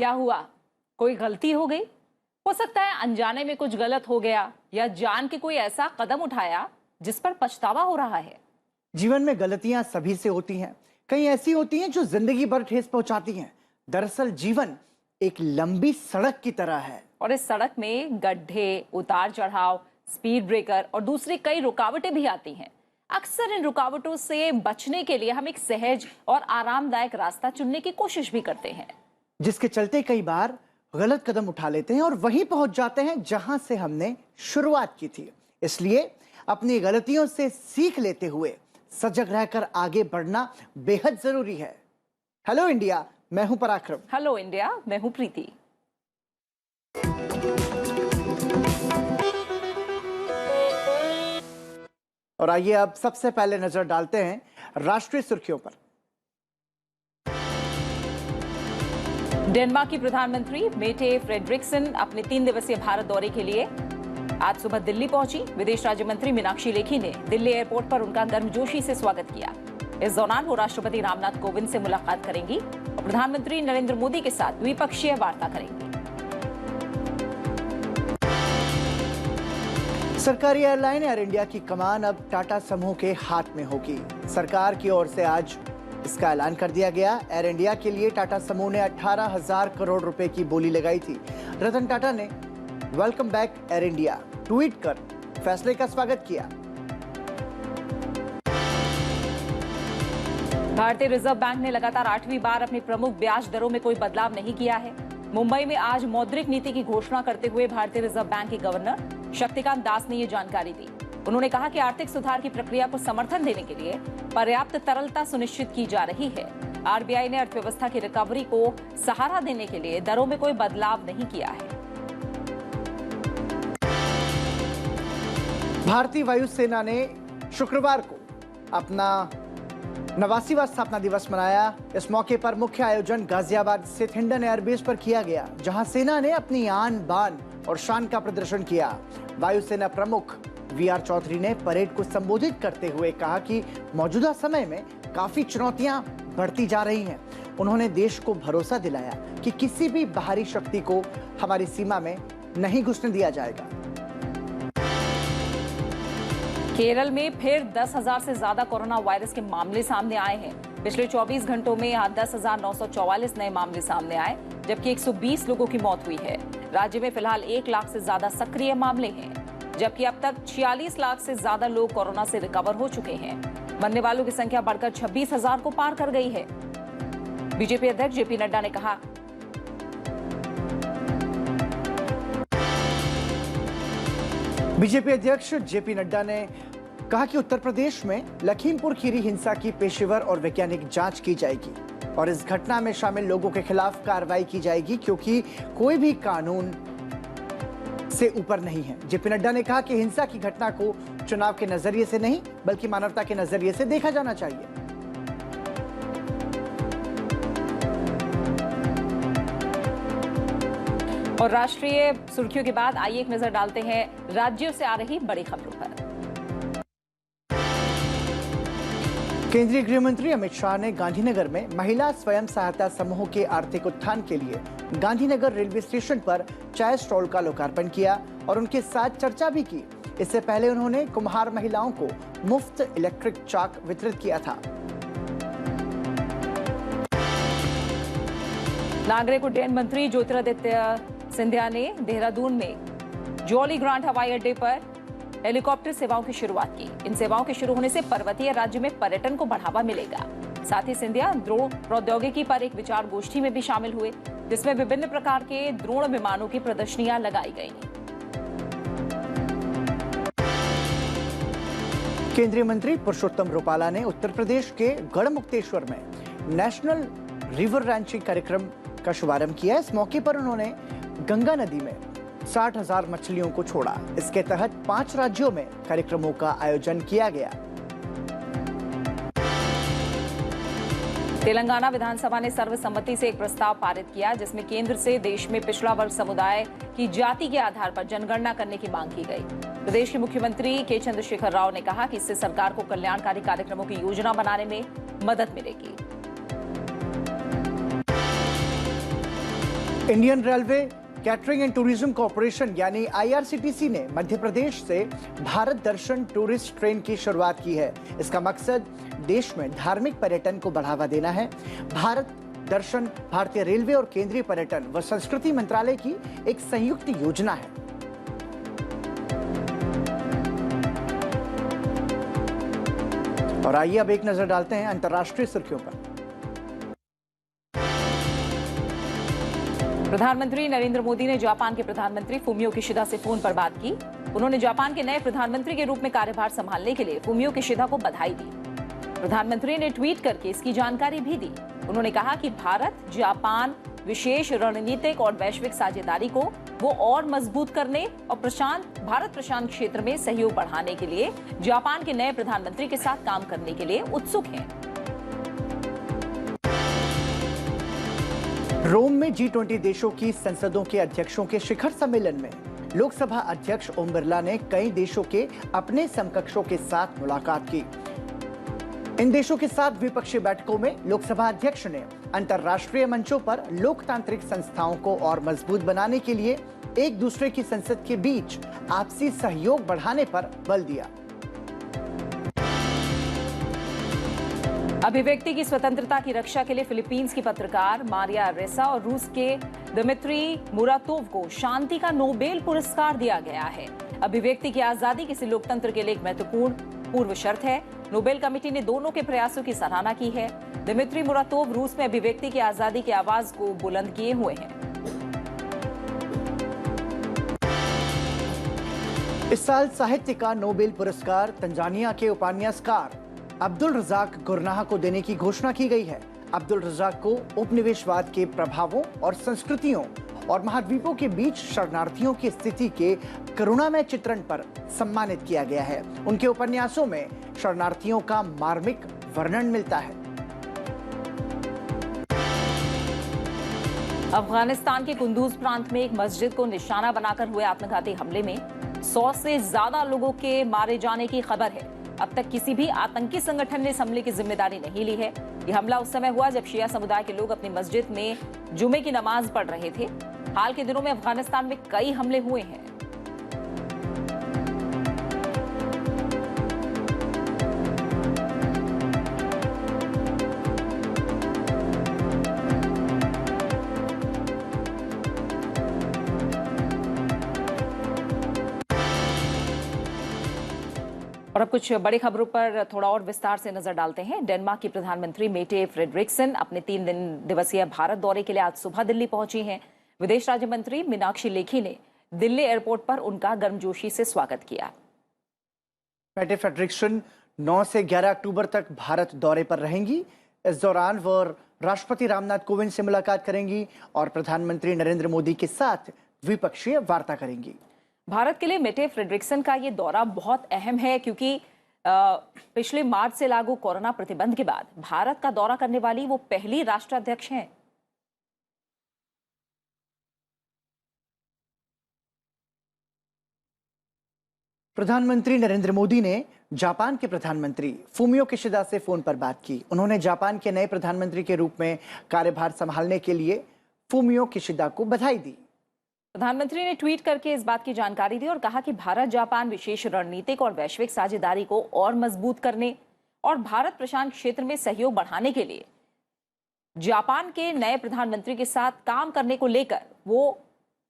क्या हुआ? कोई गलती हो गई? हो सकता है अनजाने में कुछ गलत हो गया या जान के कोई ऐसा कदम उठाया जिस पर पछतावा हो रहा है। जीवन में गलतियां सभी से होती हैं। कई ऐसी होती हैं जो जिंदगी भर ठेस पहुंचाती हैं। दरअसल जीवन एक लंबी सड़क की तरह है और इस सड़क में गड्ढे, उतार चढ़ाव, स्पीड ब्रेकर और दूसरी कई रुकावटें भी आती हैं। अक्सर इन रुकावटों से बचने के लिए हम एक सहज और आरामदायक रास्ता चुनने की कोशिश भी करते हैं, जिसके चलते कई बार गलत कदम उठा लेते हैं और वहीं पहुंच जाते हैं जहां से हमने शुरुआत की थी। इसलिए अपनी गलतियों से सीख लेते हुए सजग रहकर आगे बढ़ना बेहद जरूरी है। हेलो इंडिया, मैं हूं पराक्रम। हेलो इंडिया, मैं हूं प्रीति। और आइए अब सबसे पहले नजर डालते हैं राष्ट्रीय सुर्खियों पर। डेनमार्क की प्रधानमंत्री मेटे फ्रेडरिक्सन अपने 3 दिवसीय भारत दौरे के लिए आज सुबह दिल्ली पहुंची। विदेश राज्य मंत्री मीनाक्षी लेखी ने दिल्ली एयरपोर्ट पर उनका गर्मजोशी से स्वागत किया। इस दौरान वो राष्ट्रपति रामनाथ कोविंद से मुलाकात करेंगी और प्रधानमंत्री नरेंद्र मोदी के साथ द्विपक्षीय वार्ता करेंगी। सरकारी एयरलाइन एयर इंडिया की कमान अब टाटा समूह के हाथ में होगी। सरकार की ओर से आज इसका ऐलान कर दिया गया। एयर इंडिया के लिए टाटा समूह ने 18,000 करोड़ रुपए की बोली लगाई थी। रतन टाटा ने welcome back air India tweet कर फैसले का स्वागत किया। भारतीय रिजर्व बैंक ने लगातार 8वीं बार अपनी प्रमुख ब्याज दरों में कोई बदलाव नहीं किया है। मुंबई में आज मौद्रिक नीति की घोषणा करते हुए भारतीय रिजर्व बैंक के गवर्नर शक्तिकांत दास ने ये जानकारी दी। उन्होंने कहा कि आर्थिक सुधार की प्रक्रिया को समर्थन देने के लिए पर्याप्त तरलता सुनिश्चित की जा रही है। आरबीआई ने अर्थव्यवस्था की रिकवरी को सहारा देने के लिए दरों में कोई बदलाव नहीं किया है। भारतीय वायुसेना ने शुक्रवार को अपना 89वां स्थापना दिवस मनाया। इस मौके पर मुख्य आयोजन गाजियाबाद स्थित हिंडन एयरबेस पर किया गया, जहां सेना ने अपनी आन बान और शान का प्रदर्शन किया। वायुसेना प्रमुख वीआर चौधरी ने परेड को संबोधित करते हुए कहा कि मौजूदा समय में काफी चुनौतियां बढ़ती जा रही हैं। उन्होंने देश को भरोसा दिलाया कि किसी भी बाहरी शक्ति को हमारी सीमा में नहीं घुसने दिया जाएगा। केरल में फिर 10,000 से ज्यादा कोरोना वायरस के मामले सामने आए हैं। पिछले 24 घंटों में यहाँ 10,944 नए मामले सामने आए, जबकि 120 लोगों की मौत हुई है। राज्य में फिलहाल 1 लाख से ज्यादा सक्रिय मामले हैं, जबकि अब तक 46 लाख से ज्यादा लोग कोरोना से रिकवर हो चुके हैं। मरने वालों की संख्या बढ़कर 26,000 को पार कर गई है। बीजेपी अध्यक्ष जेपी नड्डा ने कहा, बीजेपी अध्यक्ष जेपी नड्डा ने कहा कि उत्तर प्रदेश में लखीमपुर खीरी हिंसा की पेशेवर और वैज्ञानिक जांच की जाएगी और इस घटना में शामिल लोगों के खिलाफ कार्रवाई की जाएगी, क्योंकि कोई भी कानून से ऊपर नहीं है। जेपी नड्डा ने कहा कि हिंसा की घटना को चुनाव के नजरिए से नहीं बल्कि मानवता के नजरिए से देखा जाना चाहिए। और राष्ट्रीय सुर्खियों के बाद आइए एक नजर डालते हैं राज्यों से आ रही बड़ी खबरों पर। केंद्रीय गृह मंत्री अमित शाह ने गांधीनगर में महिला स्वयं सहायता समूह के आर्थिक उत्थान के लिए गांधीनगर रेलवे स्टेशन पर चाय स्टॉल का लोकार्पण किया और उनके साथ चर्चा भी की। इससे पहले उन्होंने कुम्हार महिलाओं को मुफ्त इलेक्ट्रिक चाक वितरित किया था। नागरिक उड्डयन मंत्री ज्योतिरादित्य सिंधिया ने देहरादून में जॉली ग्रांट हवाई अड्डे पर हेलीकॉप्टर सेवाओं की शुरुआत की। इन सेवाओं के शुरू होने से पर्वतीय राज्य में पर्यटन को बढ़ावा मिलेगा। साथ ही सिंधिया ड्रोन प्रौद्योगिकी पर एक विचार गोष्ठी में भी शामिल हुए, जिसमें विभिन्न प्रकार के ड्रोन विमानों की प्रदर्शनियां लगाई गई। केंद्रीय मंत्री पुरुषोत्तम रुपाला ने उत्तर प्रदेश के गढ़मुक्तेश्वर में नेशनल रिवर रैंचिंग कार्यक्रम का शुभारंभ किया। इस मौके पर उन्होंने गंगा नदी में 60,000 मछलियों को छोड़ा। इसके तहत 5 राज्यों में कार्यक्रमों का आयोजन किया गया। तेलंगाना विधानसभा ने सर्वसम्मति से एक प्रस्ताव पारित किया, जिसमें केंद्र से देश में पिछड़ा वर्ग समुदाय की जाति के आधार पर जनगणना करने की मांग की गई। प्रदेश के मुख्यमंत्री के चंद्रशेखर राव ने कहा कि इससे सरकार को कल्याणकारी कार्यक्रमों की योजना बनाने में मदद मिलेगी। Indian railway catering and tourism corporation यानी IRCTC ने मध्य प्रदेश से भारत दर्शन टूरिस्ट ट्रेन की शुरुआत की है। इसका मकसद देश में धार्मिक पर्यटन को बढ़ावा देना है। भारत दर्शन भारतीय रेलवे और केंद्रीय पर्यटन व संस्कृति मंत्रालय की एक संयुक्त योजना है। और आइए अब एक नजर डालते हैं अंतर्राष्ट्रीय सुर्खियों पर। प्रधानमंत्री नरेंद्र मोदी ने जापान के प्रधानमंत्री फुमियो किशिदा से फोन पर बात की। उन्होंने जापान के नए प्रधानमंत्री के रूप में कार्यभार संभालने के लिए फुमियो किशिदा को बधाई दी। प्रधानमंत्री ने ट्वीट करके इसकी जानकारी भी दी। उन्होंने कहा कि भारत जापान विशेष रणनीतिक और वैश्विक साझेदारी को वो और मजबूत करने और भारत प्रशांत क्षेत्र में सहयोग बढ़ाने के लिए जापान के नए प्रधानमंत्री के साथ काम करने के लिए उत्सुक हैं। रोम में G20 देशों की संसदों के अध्यक्षों के शिखर सम्मेलन में लोकसभा अध्यक्ष ओम बिरला ने कई देशों के अपने समकक्षों के साथ मुलाकात की। इन देशों के साथ द्विपक्षीय बैठकों में लोकसभा अध्यक्ष ने अंतर्राष्ट्रीय मंचों पर लोकतांत्रिक संस्थाओं को और मजबूत बनाने के लिए एक दूसरे की संसद के बीच आपसी सहयोग बढ़ाने पर बल दिया। अभिव्यक्ति की स्वतंत्रता की रक्षा के लिए फिलीपींस की पत्रकार मारिया रेसा और रूस के दिमित्री मुरातोव को शांति का नोबेल पुरस्कार दिया गया है। अभिव्यक्ति की आजादी किसी लोकतंत्र के लिए एक महत्वपूर्ण पूर्व शर्त है। नोबेल कमेटी ने दोनों के प्रयासों की सराहना की है। दिमित्री मुरातोव रूस में अभिव्यक्ति की आजादी की आवाज को बुलंद किए हुए हैं। इस साल साहित्य का नोबेल पुरस्कार तंजानिया के उपन्यासकार अब्दुल रज़ाक गुरनाह को देने की घोषणा की गई है। अब्दुल रज़ाक को उपनिवेशवाद के प्रभावों और संस्कृतियों और महाद्वीपों के बीच शरणार्थियों की स्थिति के करुणामय चित्रण पर सम्मानित किया गया है। उनके उपन्यासों में शरणार्थियों का मार्मिक वर्णन मिलता है। अफगानिस्तान के कुंदूज प्रांत में एक मस्जिद को निशाना बनाकर हुए आत्मघाती हमले में 100 से ज्यादा लोगों के मारे जाने की खबर है। अब तक किसी भी आतंकी संगठन ने इस हमले की जिम्मेदारी नहीं ली है। यह हमला उस समय हुआ जब शिया समुदाय के लोग अपनी मस्जिद में जुमे की नमाज पढ़ रहे थे। हाल के दिनों में अफगानिस्तान में कई हमले हुए हैं। और अब कुछ बड़ी खबरों पर थोड़ा और विस्तार से नजर डालते हैं। डेनमार्क की प्रधानमंत्री मेटे फ्रेडरिक्सन अपने 3 दिवसीय भारत दौरे के लिए आज सुबह दिल्ली पहुंची हैं। विदेश राज्य मंत्री मीनाक्षी लेखी ने दिल्ली एयरपोर्ट पर उनका गर्मजोशी से स्वागत किया। मेटे फ्रेडरिक्सन 9 से 11 अक्टूबर तक भारत दौरे पर रहेंगी। इस दौरान वह राष्ट्रपति रामनाथ कोविंद से मुलाकात करेंगी और प्रधानमंत्री नरेंद्र मोदी के साथ द्विपक्षीय वार्ता करेंगी। भारत के लिए मेटे फ्रेडरिक्सन का ये दौरा बहुत अहम है क्योंकि पिछले मार्च से लागू कोरोना प्रतिबंध के बाद भारत का दौरा करने वाली वो पहली राष्ट्राध्यक्ष हैं। प्रधानमंत्री नरेंद्र मोदी ने जापान के प्रधानमंत्री फुमियो किशिदा से फोन पर बात की। उन्होंने जापान के नए प्रधानमंत्री के रूप में कार्यभार संभालने के लिए फुमियो किशिदा को बधाई दी। प्रधानमंत्री ने ट्वीट करके इस बात की जानकारी दी और कहा कि भारत जापान विशेष रणनीतिक और वैश्विक साझेदारी को और मजबूत करने और भारत प्रशांत क्षेत्र में सहयोग बढ़ाने के लिए जापान के नए प्रधानमंत्री के साथ काम करने को लेकर वो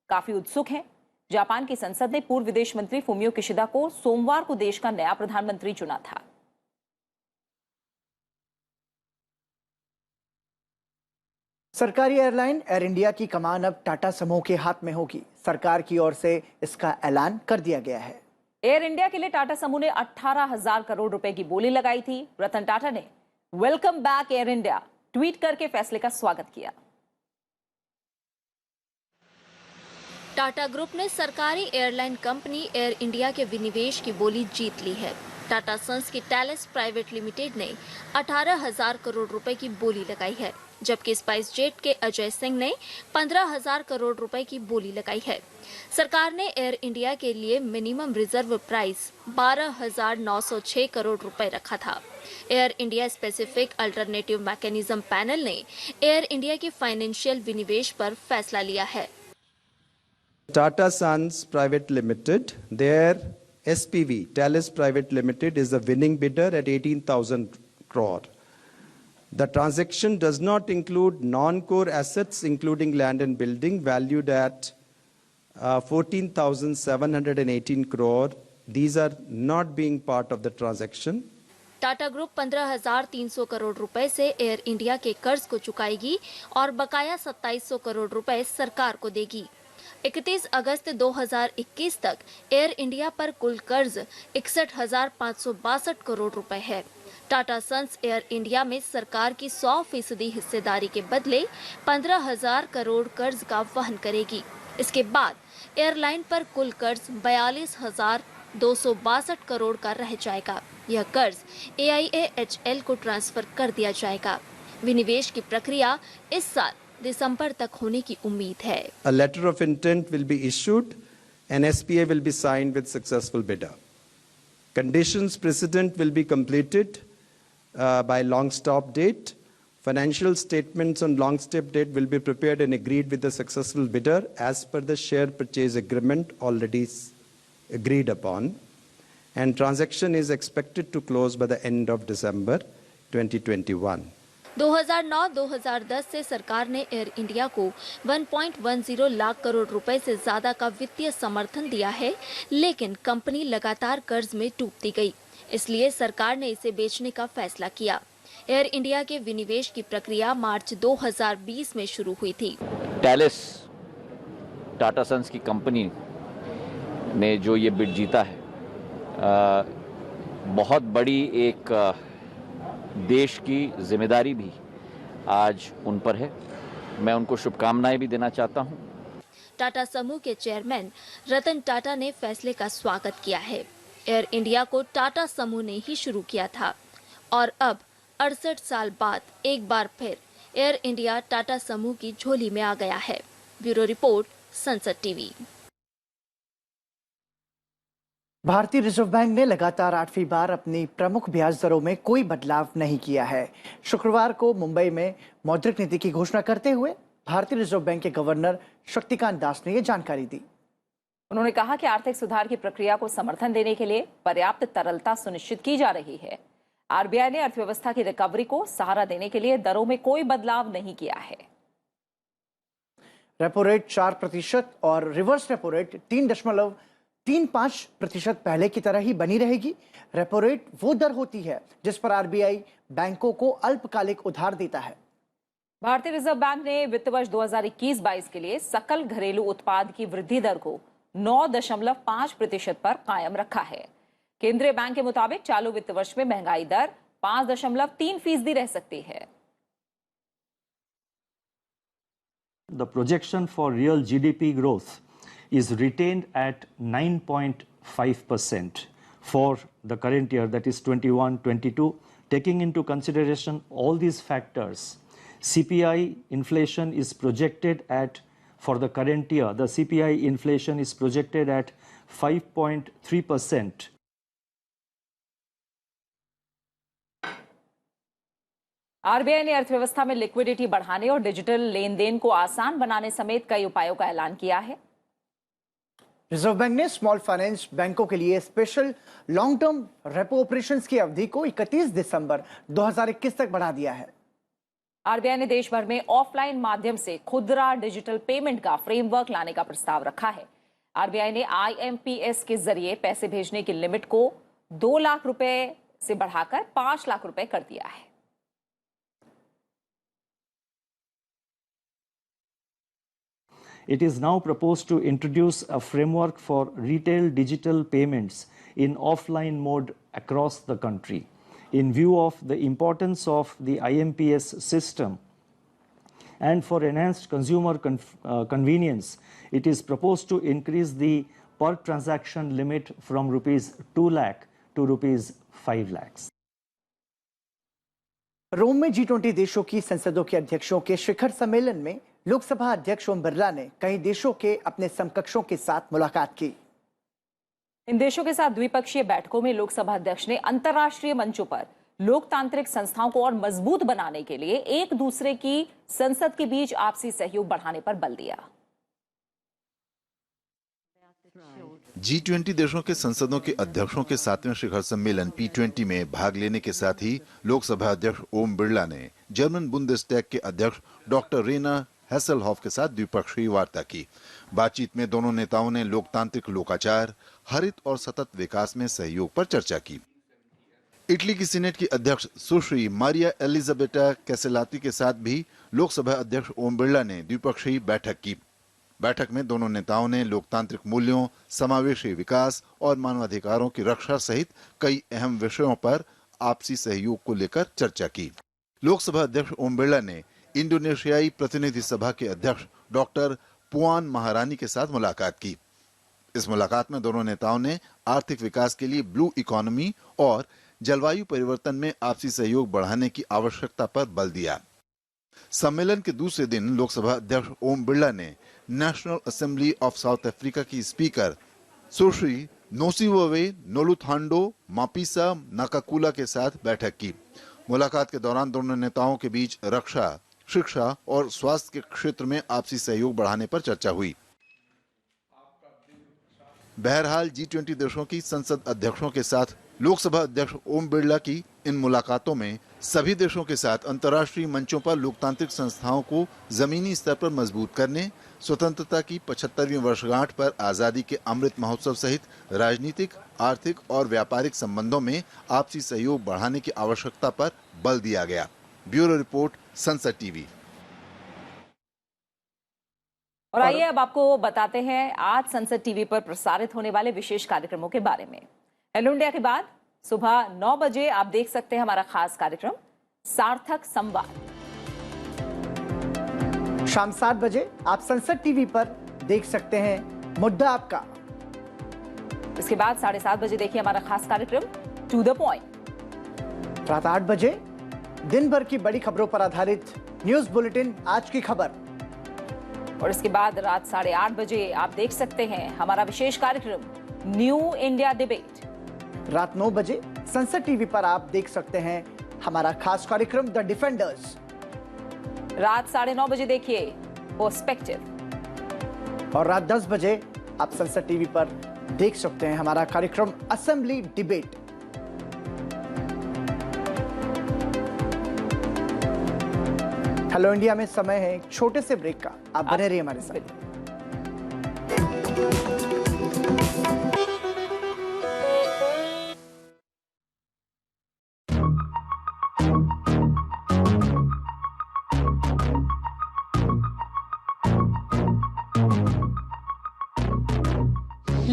काफी उत्सुक हैं। जापान की संसद ने पूर्व विदेश मंत्री फुमियो किशिदा को सोमवार को देश का नया प्रधानमंत्री चुना था। सरकारी एयरलाइन एयर इंडिया की कमान अब टाटा समूह के हाथ में होगी। सरकार की ओर से इसका ऐलान कर दिया गया है। एयर इंडिया के लिए टाटा समूह ने 18,000 करोड़ रुपए की बोली लगाई थी। रतन टाटा ने welcome back air India tweet करके फैसले का स्वागत किया। टाटा ग्रुप ने सरकारी एयरलाइन कंपनी एयर इंडिया के विनिवेश की बोली जीत ली है। टाटा सन्स की टैलेस प्राइवेट लिमिटेड ने 18,000 करोड़ रुपए की बोली लगाई है, जबकि स्पाइस जेट के अजय सिंह ने 15,000 करोड़ रुपए की बोली लगाई है। सरकार ने एयर इंडिया के लिए मिनिमम रिजर्व प्राइस 12,906 करोड़ रुपए रखा था। Air India specific alternative mechanism panel ने एयर इंडिया के फाइनेंशियल विनिवेश पर फैसला लिया है। Tata Sons Private Limited, their SPV, Thales Private Limited, is the winning bidder at 18,000 crore. The transaction does not include non-core assets, including land and building, valued at 14,718 crore. These are not being part of the transaction. Tata group 15,300 crore रुपए से air India के कर्ज को चुकाएगी और बकाया 2,700 करोड़ रुपए सरकार को देगी। 31 अगस्त 2021 तक एयर इंडिया पर कुल कर्ज 61,562 करोड़ रुपए है। टाटा सन्स एयर इंडिया में सरकार की 100% हिस्सेदारी के बदले 15,000 करोड़ कर्ज का वहन करेगी। इसके बाद एयरलाइन पर कुल कर्ज 42,262 करोड़ का रह जाएगा। यह कर्ज AIAHL को ट्रांसफर कर दिया जाएगा। विनिवेश की प्रक्रिया इस साल दिसंबर तक होने की उम्मीद है। A letter of intent will be issued and SPA will be signed with successful bidder. Conditions precedent will be completed by long stop date. Financial statements on long stop date will be prepared and agreed with the successful bidder as per the share purchase agreement already agreed upon. And transaction is expected to close by the end of December 2021. 2009-2010 से सरकार ने air India को 1.10 लाख करोड़ रुपए से ज्यादा का वित्तीय समर्थन दिया है, लेकिन कंपनी लगातार कर्ज में डूबती गई। इसलिए सरकार ने इसे बेचने का फैसला किया। एयर इंडिया के विनिवेश की प्रक्रिया मार्च 2020 में शुरू हुई थी। टैलेस टाटा सन्स की कंपनी ने जो ये बिड जीता है, बहुत बड़ी एक देश की जिम्मेदारी भी आज उन पर है। मैं उनको शुभकामनाएं भी देना चाहता हूं। टाटा समूह के चेयरमैन रतन टाटा ने फैसले का स्वागत किया है। एयर इंडिया को टाटा समूह ने ही शुरू किया था और अब 68 साल बाद एक बार फिर एयर इंडिया टाटा समूह की झोली में आ गया है। ब्यूरो रिपोर्ट, संसद टीवी। भारतीय रिजर्व बैंक ने लगातार 8वीं बार अपनी प्रमुख ब्याज दरों में कोई बदलाव नहीं किया है। शुक्रवार को मुंबई में मौद्रिक नीति की घोषणा करते हुए भारतीय रिजर्व बैंक के गवर्नर शक्तिकांत दास ने यह जानकारी दी। उन्होंने कहा कि आर्थिक सुधार की प्रक्रिया को समर्थन देने के लिए पर्याप्त तरलता सुनिश्चित की जा रही है। आरबीआई ने अर्थव्यवस्था की रिकवरी को सहारा देने के लिए दरों में कोई बदलाव नहीं किया है। रेपो रेट 4% और रिवर्स रेपो रेट 3.35% पहले की तरह ही बनी रहेगी। रेपो रेट वो दर होती है जिस पर आरबीआई बैंकों को अल्पकालिक उधार देता है। भारतीय रिजर्व बैंक ने वित्त वर्ष 2021-22 के लिए सकल घरेलू उत्पाद की वृद्धि दर को 9.5% पर कायम रखा है। केंद्रीय बैंक के मुताबिक चालू वित्त वर्ष में महंगाई दर 5.3% रह सकती है। The projection for real GDP growth is retained at 9.5% for the current year, that is 21-22. Taking into consideration all these factors, CPI inflation is projected at, for the current year, the CPI inflation is projected at 5.3%. RBI ने अर्थव्यवस्था में liquidity बढ़ाने और digital लेन then को आसान बनाने समेत कई उपायों का ऐलान किया है। रिजर्व बैंक ने स्मॉल फाइनेंस बैंकों के लिए special long term repo operations की अवधि को 31 दिसंबर 2021 तक बढ़ा दिया है। आरबीआई ने देश भर में ऑफलाइन माध्यम से खुदरा डिजिटल पेमेंट का फ्रेमवर्क लाने का प्रस्ताव रखा है। आरबीआई ने IMPS के जरिए पैसे भेजने की लिमिट को 2 लाख रुपए से बढ़ाकर 5 लाख रुपए कर दिया है। It is now proposed to introduce a framework for retail digital payments in offline mode across the country. In view of the importance of the IMPS system and for enhanced consumer convenience, it is proposed to increase the per transaction limit from rupees 2 lakh to rupees 5 lakhs. रोम में G20 देशों की संसदों के अध्यक्षों के शिखर सम्मेलन में लोकसभा अध्यक्ष ओम बिरला ने कई देशों के अपने समकक्षों के साथ मुलाकात की। इन देशों के साथ द्विपक्षीय बैठकों में लोकसभा अध्यक्ष ने अंतर्राष्ट्रीय मंचों पर लोकतांत्रिक संस्थाओं को और मजबूत बनाने के लिए एक दूसरे की संसद के बीच आपसी सहयोग बढ़ाने पर बल दिया। G20 देशों के संसदों के अध्यक्षों के 7वें शिखर सम्मेलन P20 में भाग लेने के साथ ही लोकसभा अध्यक्ष ओम बिरला ने जर्मन बुंदेसटैग के अध्यक्ष डॉक्टर रेना हैसेलहॉफ के साथ द्विपक्षीय वार्ता की। बातचीत में दोनों नेताओं ने लोकतांत्रिक लोकाचार, हरित और सतत विकास में सहयोग पर चर्चा की। इटली की सीनेट की अध्यक्ष सुश्री मारिया एलिजाबेटा कैसेलाती के साथ भी लोकसभा अध्यक्ष ओम बिरला ने द्विपक्षीय बैठक की। बैठक में दोनों नेताओं ने लोकतांत्रिक मूल्यों, समावेशी विकास और मानवाधिकारों की रक्षा सहित कई अहम विषयों पर आपसी सहयोग को लेकर चर्चा की। लोकसभा अध्यक्ष ओम बिरला ने इंडोनेशियाई प्रतिनिधि सभा के अध्यक्ष डॉक्टर पुआन महारानी के साथ मुलाकात की। इस मुलाकात में दोनों नेताओं ने आर्थिक विकास के लिए ब्लू इकोनॉमी और जलवायु परिवर्तन में आपसी सहयोग बढ़ाने की आवश्यकता पर बल दिया। सम्मेलन के दूसरे दिन लोकसभा अध्यक्ष ओम बिरला ने national assembly of south Africa की स्पीकर सुश्री नोसिवोवे नोलुथांडो मापिसा नाकाकुला के साथ बैठक की। मुलाकात के दौरान दोनों नेताओं के बीच रक्षा, शिक्षा और स्वास्थ्य के क्षेत्र में आपसी सहयोग बढ़ाने पर चर्चा हुई। बहरहाल G20 देशों की संसद अध्यक्षों के साथ लोकसभा अध्यक्ष ओम बिरला की इन मुलाकातों में सभी देशों के साथ अंतर्राष्ट्रीय मंचों पर लोकतांत्रिक संस्थाओं को जमीनी स्तर पर मजबूत करने, स्वतंत्रता की 75वीं वर्षगांठ पर आजादी के अमृत महोत्सव सहित राजनीतिक, आर्थिक और व्यापारिक संबंधों में आपसी सहयोग बढ़ाने की आवश्यकता पर बल दिया गया। ब्यूरो रिपोर्ट, संसद टीवी। और आइए अब आपको बताते हैं आज संसद टीवी पर प्रसारित होने वाले विशेष कार्यक्रमों के बारे में। हेलो इंडिया के बाद सुबह 9 बजे आप देख सकते हैं हमारा खास कार्यक्रम सार्थक संवाद। शाम 7 बजे आप संसद टीवी पर देख सकते हैं मुद्दा आपका। इसके बाद 7:30 बजे देखिए हमारा खास कार्यक्रम टू द पॉइंट। रात 8 बजे दिन भर की बड़ी खबरों पर आधारित न्यूज बुलेटिन आज की खबर। और इसके बाद रात 8:30 बजे आप देख सकते हैं हमारा विशेष कार्यक्रम न्यू इंडिया डिबेट। रात 9 बजे संसद टीवी पर आप देख सकते हैं हमारा खास कार्यक्रम द डिफेंडर्स। रात 9:30 बजे देखिए पर्सपेक्टिव। और रात 10 बजे आप संसद टीवी पर देख सकते हैं हमारा कार्यक्रम असेंबली डिबेट। हेलो इंडिया में समय है एक छोटे से ब्रेक का। आप बने रहिए हमारे साथ।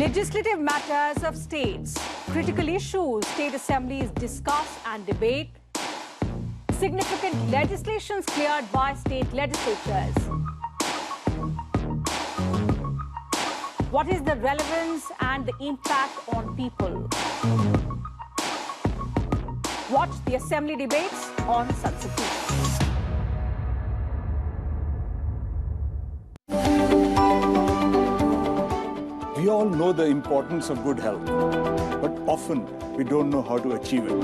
Legislative matters of states, critical issues, state assemblies discuss and debate. Significant legislations cleared by state legislatures. What is the relevance and the impact on people? Watch the assembly debates on Sansad TV. We all know the importance of good health, but often we don't know how to achieve it.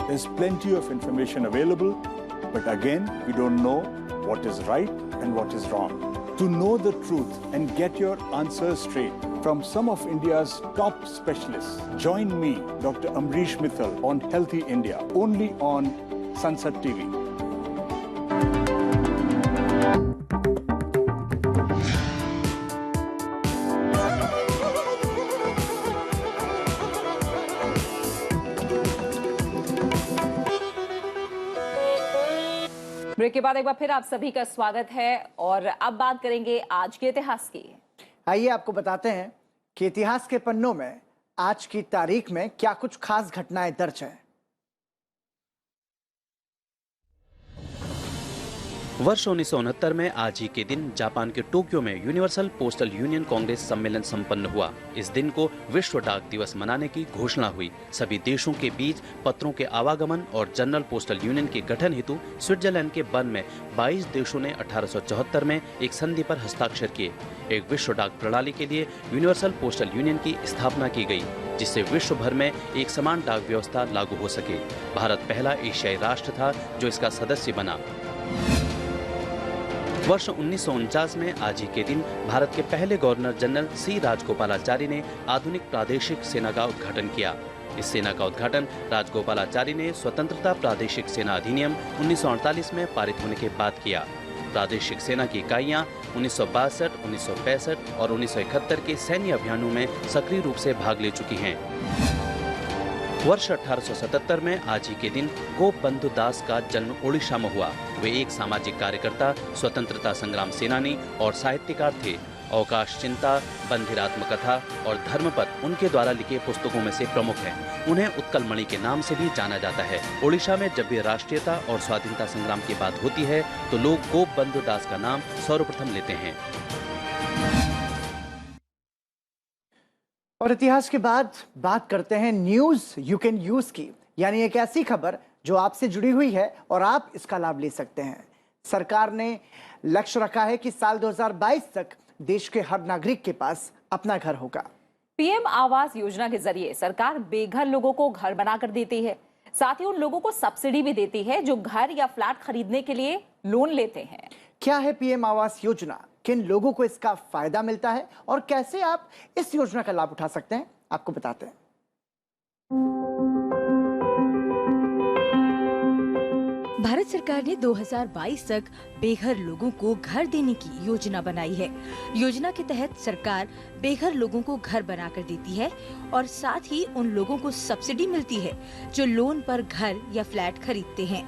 There's plenty of information available, but again, we don't know what is right and what is wrong. To know the truth and get your answers straight from some of India's top specialists, join me, Dr. Amrish Mittal, on Healthy India, only on Sansad TV. Break के बाद एक बार फिर आप सभी का स्वागत है और अब बात करेंगे आज के इतिहास की। आइए आपको बताते हैं कि इतिहास के पन्नों में आज की तारीख में क्या कुछ खास घटनाएं दर्ज हैं। वर्ष 1969 में आज ही के दिन जापान के टोक्यो में यूनिवर्सल पोस्टल यूनियन कांग्रेस सम्मेलन संपन्न हुआ। इस दिन को विश्व डाक दिवस मनाने की घोषणा हुई। सभी देशों के बीच पत्रों के आवागमन और जनरल पोस्टल यूनियन के गठन हेतु स्विट्जरलैंड के बर्न में 22 देशों ने 1874 में एक संधि पर हस्ताक्षर किए। एक विश्व डाक प्रणाली के लिए यूनिवर्सल पोस्टल यूनियन की स्थापना की गई, जिससे विश्व भर में एक समान डाक व्यवस्था लागू हो सके। भारत पहला एशियाई राष्ट्र था जो इसका सदस्य बना। वर्ष 1949 में आज ही के दिन भारत के पहले गवर्नर जनरल सी राजगोपालाचारी ने आधुनिक प्रादेशिक सेना का उद्घाटन किया। इस सेना का उद्घाटन राजगोपालाचारी ने स्वतंत्रता प्रादेशिक सेना अधिनियम 1948 में पारित होने के बाद किया। प्रादेशिक सेना की इकाइयां 1962, 1965 और 1971 के सैन्य अभियानों में सक्रिय रूप से भाग ले चुकी हैं। वर्ष 1877 में आज ही के दिन गोपबंधु दास का जन्म ओडिशा में हुआ। वे एक सामाजिक कार्यकर्ता, स्वतंत्रता संग्राम सेनानी और साहित्यकार थे। अवकाश चिंता, बंधिर आत्मकथा और धर्मपद उनके द्वारा लिखे पुस्तकों में से प्रमुख हैं। उन्हें उत्कल मणि के नाम से भी जाना जाता है। ओडिशा में जब भी राष्ट्रीयता और स्वाधीनता संग्राम की बात होती है तो लोग गोपबंधु दास का नाम सर्वप्रथम लेते हैं। और इतिहास के बाद बात करते हैं न्यूज यू कैन यूज की, यानी एक ऐसी खबर जो आपसे जुड़ी हुई है और आप इसका लाभ ले सकते हैं। सरकार ने लक्ष्य रखा है कि साल 2022 तक देश के हर नागरिक के पास अपना घर होगा। पीएम आवास योजना के जरिए सरकार बेघर लोगों को घर बनाकर देती है। साथ ही उन लोगों को सब्सिडी भी देती है जो घर या फ्लैट खरीदने के लिए लोन लेते हैं। क्या है पीएम आवास योजना, किन लोगों को इसका फायदा मिलता है और कैसे आप इस योजना का लाभ उठा सकते हैं, आपको बताते हैं। भारत सरकार ने 2022 तक बेघर लोगों को घर देने की योजना बनाई है। योजना के तहत सरकार बेघर लोगों को घर बनाकर देती है और साथ ही उन लोगों को सब्सिडी मिलती है जो लोन पर घर या फ्लैट खरीदते हैं।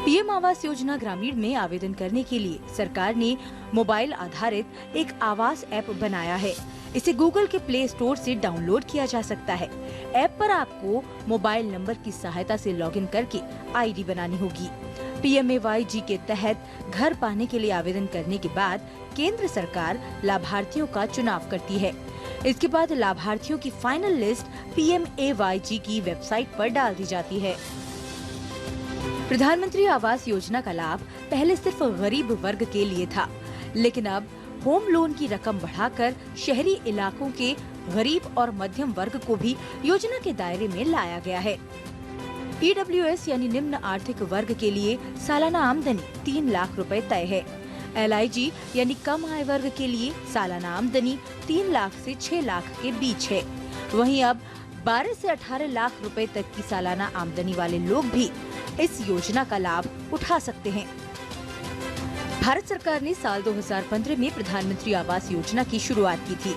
पीएम आवास योजना ग्रामीण में आवेदन करने के लिए सरकार ने मोबाइल आधारित एक आवास ऐप बनाया है। इसे गूगल के प्ले स्टोर से डाउनलोड किया जा सकता है। ऐप पर आपको मोबाइल नंबर की सहायता से लॉगिन करके आईडी बनानी होगी। PMAY-G के तहत घर पाने के लिए आवेदन करने के बाद केंद्र सरकार लाभार्थियों का चुनाव करती है। इसके बाद लाभार्थियों की फाइनल लिस्ट PMAY-G की वेबसाइट पर डाल दी जाती है। प्रधानमंत्री आवास योजना का लाभ पहले सिर्फ गरीब वर्ग के लिए था, लेकिन अब होम लोन की रकम बढ़ाकर शहरी इलाकों के गरीब और मध्यम वर्ग को भी योजना के दायरे में लाया गया है। EWS यानी निम्न आर्थिक वर्ग के लिए सालाना आमदनी 3 लाख रुपए तय है। LIG यानी कम आय वर्ग के लिए सालाना आमदनी 3 लाख से 6 लाख के बीच है। वहीं अब 12 से 18 लाख रुपए तक की सालाना आमदनी वाले लोग भी इस योजना का लाभ उठा सकते हैं। भारत सरकार ने साल 2015 में प्रधानमंत्री आवास योजना की शुरुआत की थी।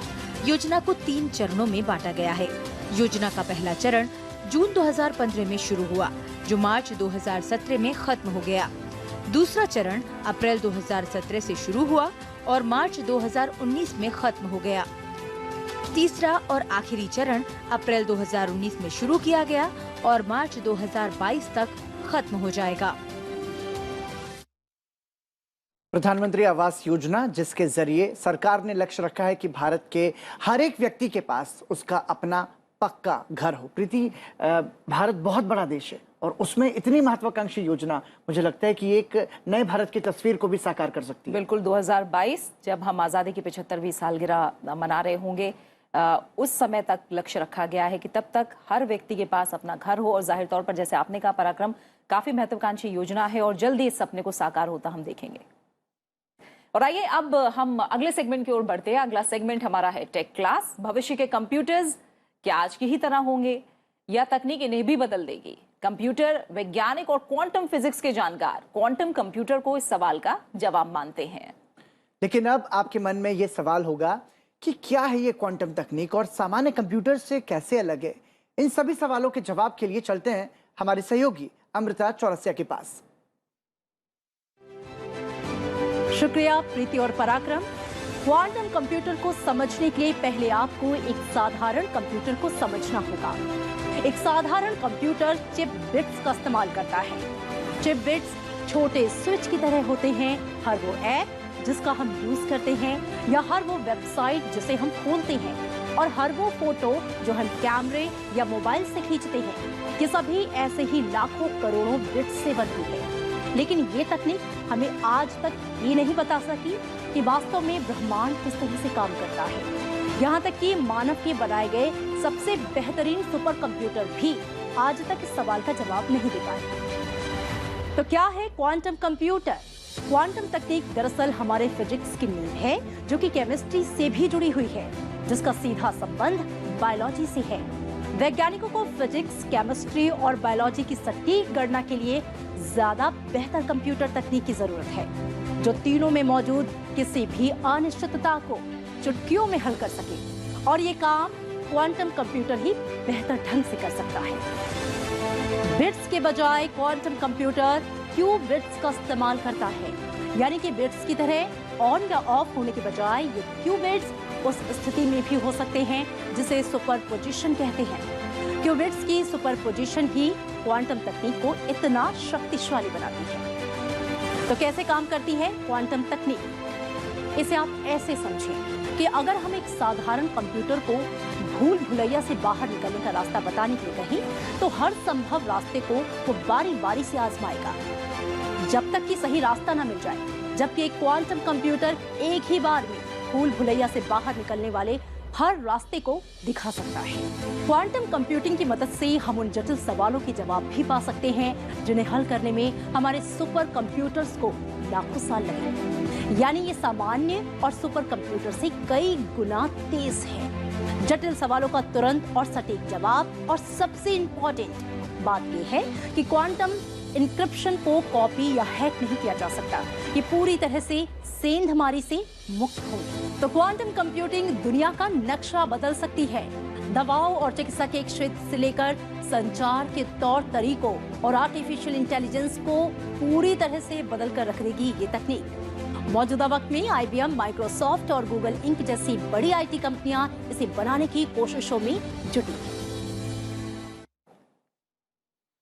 योजना को 3 चरणों में बांटा गया है। योजना का पहला चरण जून 2015 में शुरू हुआ, जो मार्च 2017 में खत्म हो गया। दूसरा चरण अप्रैल 2017 से शुरू हुआ और मार्च 2019 में खत्म हो गया। तीसरा और आखिरी चरण अप्रैल 2019 में शुरू किया गया और मार्च 2022 तक खत्म हो जाएगा। प्रधानमंत्री आवास योजना, जिसके जरिए सरकार ने लक्ष्य रखा है कि भारत के हर एक व्यक्ति के पास उसका अपना पक्का घर हो। प्रीति, भारत बहुत बड़ा देश है और उसमें इतनी महत्वाकांक्षी योजना, मुझे लगता है कि एक नए भारत की तस्वीर को भी साकार कर सकती है। बिल्कुल, 2022 जब हम आज़ादी की 75वीं सालगिरह मना रहे होंगे, उस समय तक लक्ष्य रखा गया है कि तब तक हर व्यक्ति के पास अपना घर हो। और जाहिर तौर पर जैसे आपने कहा, पराक्रम काफी महत्वाकांक्षी योजना है और जल्दी इस सपने को साकार होता हम देखेंगे। और आइए अब हम अगले सेगमेंट की ओर बढ़ते हैं। अगला सेगमेंट हमारा है टेक क्लास। भविष्य के कंप्यूटर्स क्या आज की ही तरह होंगे या तकनीक इन्हें भी बदल देगी? कंप्यूटर वैज्ञानिक और क्वांटम फिजिक्स के जानकार क्वांटम कंप्यूटर को इस सवाल का जवाब मानते हैं। लेकिन अब आपके मन में यह सवाल होगा कि क्या है ये क्वांटम तकनीक और सामान्य कंप्यूटर से कैसे अलग है? इन सभी सवालों के जवाब के लिए चलते हैं हमारे सहयोगी अमृता चौरसिया के पास। शुक्रिया प्रीति और पराक्रम। क्वांटम कंप्यूटर को समझने के लिए पहले आपको एक साधारण कंप्यूटर को समझना होगा। एक साधारण कंप्यूटर चिप बिट्स का इस्तेमाल करता है। चिप बिट्स छोटे स्विच की तरह होते हैं, हर वो ऐप जिसका हम यूज करते हैं या हर वो वेबसाइट जिसे हम खोलते हैं और हर वो फोटो जो हम कैमरे या मोबाइल से खींचते हैं, ये सभी ऐसे ही लाखों करोड़ों बिट्स से बनती है। लेकिन ये तकनीक हमें आज तक ये नहीं बता सकी कि वास्तव में ब्रह्मांड किस तरह से काम करता है। यहाँ तक कि मानव के बनाए गए सबसे बेहतरीन सुपर कंप्यूटर भी आज तक इस सवाल का जवाब नहीं दे पाए। तो क्या है क्वांटम कंप्यूटर? क्वांटम तकनीक दरअसल हमारे फिजिक्स की नींव है, जो कि केमिस्ट्री से भी जुड़ी हुई है, जिसका सीधा संबंध बायोलॉजी से है। वैज्ञानिकों को फिजिक्स, केमिस्ट्री और बायोलॉजी की सटीक गणना के लिए ज्यादा बेहतर कंप्यूटर तकनीक की जरूरत है, जो तीनों में मौजूद किसी भी अनिश्चितता को चुटकियों में हल कर सके। और ये काम क्वांटम कंप्यूटर ही बेहतर ढंग से कर सकता है। बिट्स के बजाय क्वांटम कंप्यूटर क्यूबिट्स का इस्तेमाल करता है, यानी कि बिट्स की तरह ऑन या ऑफ होने के बजाय ये क्यूबिट्स उस स्थिति में भी हो सकते हैं जिसे सुपरपोजिशन कहते हैं। क्यूबिट्स की सुपरपोजिशन ही क्वांटम तकनीक को इतना शक्तिशाली बनाती है। तो कैसे काम करती है क्वांटम तकनीक? इसे आप ऐसे समझें कि अगर हम एक साधारण कंप्यूटर को भूल भुलैया से बाहर निकलने का रास्ता बताने के लिए कहें, तो हर संभव रास्ते को वो बारी बारी से आजमाएगा जब तक कि सही रास्ता ना मिल जाए, जबकि एक क्वांटम कंप्यूटर एक ही बार में भूल भुलैया से बाहर निकलने वाले हर रास्ते को दिखा सकता है। क्वांटम कंप्यूटिंग की मदद से हम उन जटिल सवालों के जवाब भी पा सकते हैं जिन्हें हल करने में हमारे सुपर कंप्यूटर्स को लाखों साल लगे। यानी ये सामान्य और सुपर कंप्यूटर से कई गुना तेज है। जटिल सवालों का तुरंत और सटीक जवाब, और सबसे इंपॉर्टेंट बात यह है कि क्वांटम इंक्रिप्शन को कॉपी या हैक नहीं किया जा सकता। ये पूरी तरह से सेंधमारी से मुक्त होगी। तो क्वांटम कंप्यूटिंग दुनिया का नक्शा बदल सकती है। दवाओं और चिकित्सा के क्षेत्र से लेकर संचार के तौर तरीकों और आर्टिफिशियल इंटेलिजेंस को पूरी तरह से बदल कर रख देगी ये तकनीक। मौजूदा वक्त में IBM, माइक्रोसॉफ्ट और गूगल इंक जैसी बड़ी IT कंपनियां इसे बनाने की कोशिशों में जुटी हैं।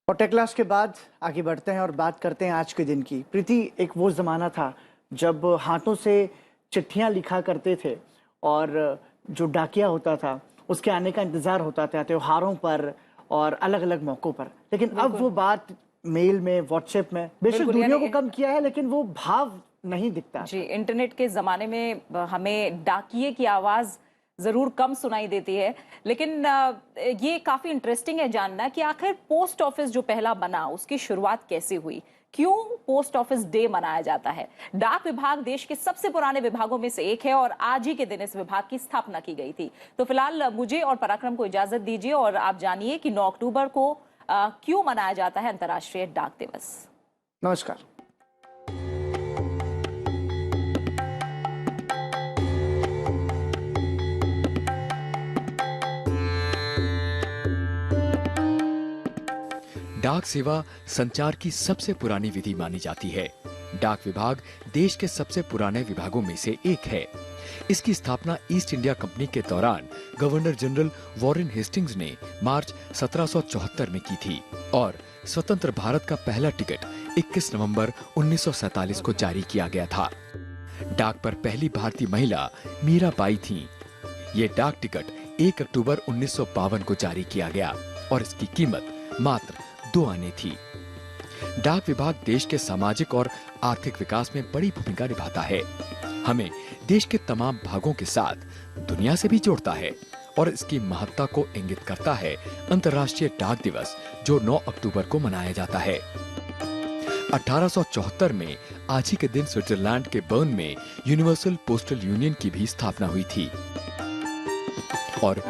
और टेक क्लास के बाद आगे बढ़ते हैं और बात करते हैं आज के दिन की। प्रीति, एक वो ज़माना था जब हाथों से चिट्ठियां लिखा करते थे और जो डाकिया होता था उसके आने का इंतज़ार होता था त्योहारों पर और अलग अलग मौक़ों पर। लेकिन अब वो बात मेल में, व्हाट्सएप में, बेशक दूरियों को कम किया है, लेकिन वो भाव नहीं दिखता। जी, इंटरनेट के ज़माने में हमें डाकिये की आवाज़ ज़रूर कम सुनाई देती है, लेकिन ये काफ़ी इंटरेस्टिंग है जानना कि आखिर पोस्ट ऑफिस जो पहला बना उसकी शुरुआत कैसे हुई, क्यों पोस्ट ऑफिस डे मनाया जाता है। डाक विभाग देश के सबसे पुराने विभागों में से एक है और आज ही के दिन इस विभाग की स्थापना की गई थी। तो फिलहाल मुझे और पराक्रम को इजाजत दीजिए और आप जानिए कि 9 अक्टूबर को क्यों मनाया जाता है अंतर्राष्ट्रीय डाक दिवस। नमस्कार। डाक सेवा संचार की सबसे पुरानी विधि मानी जाती है। डाक विभाग देश के सबसे पुराने विभागों में से एक है। इसकी स्थापना ईस्ट इंडिया कंपनी के दौरान गवर्नर जनरल वॉरेन हेस्टिंग्स ने मार्च 1774 में की थी और स्वतंत्र भारत का पहला टिकट 21 नवंबर 1947 को जारी किया गया था। डाक पर पहली भारतीय महिला मीराबाई थीं। ये डाक टिकट 1 अक्टूबर 1952 को जारी किया गया और इसकी कीमत मात्र 2 आने थी। डाक विभाग देश के सामाजिक और आर्थिक विकास में बड़ी भूमिका निभाता है। हमें देश के तमाम भागों के साथ दुनिया से भी जोड़ता है और इसकी महत्ता को इंगित करता है अंतर्राष्ट्रीय डाक दिवस, जो 9 अक्टूबर को मनाया जाता है। 1874 में आज ही के दिन स्विट्जरलैंड के बर्न में यूनिवर्सल पोस्टल यूनियन की भी स्थापना हुई थी और